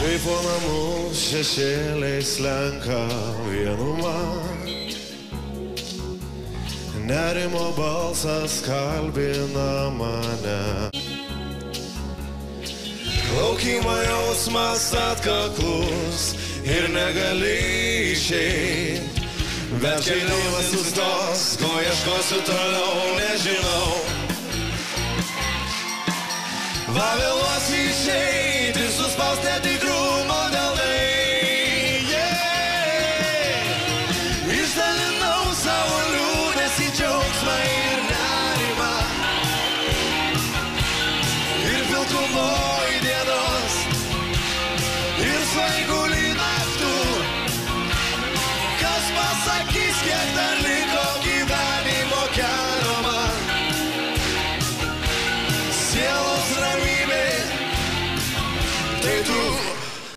Kai po namus šešėliai slenka vienuma, nerimo balsas kalbina mane. Laukimo jausmas atkaklus ir negali išeit, bet kai laivas sustos, ko ieškosiu toliau, nežinau. Vėluosi išeiti, suspaus netikrumo delnai. Išdalinau savo liūdesį, džiaugsmą ir nerimą. Ir pilkumoj dienos, ir svaigulį naktų. Kas pasakys, kiek dar liko gyvenimo kelio man? Sielos ramybė, tai tu.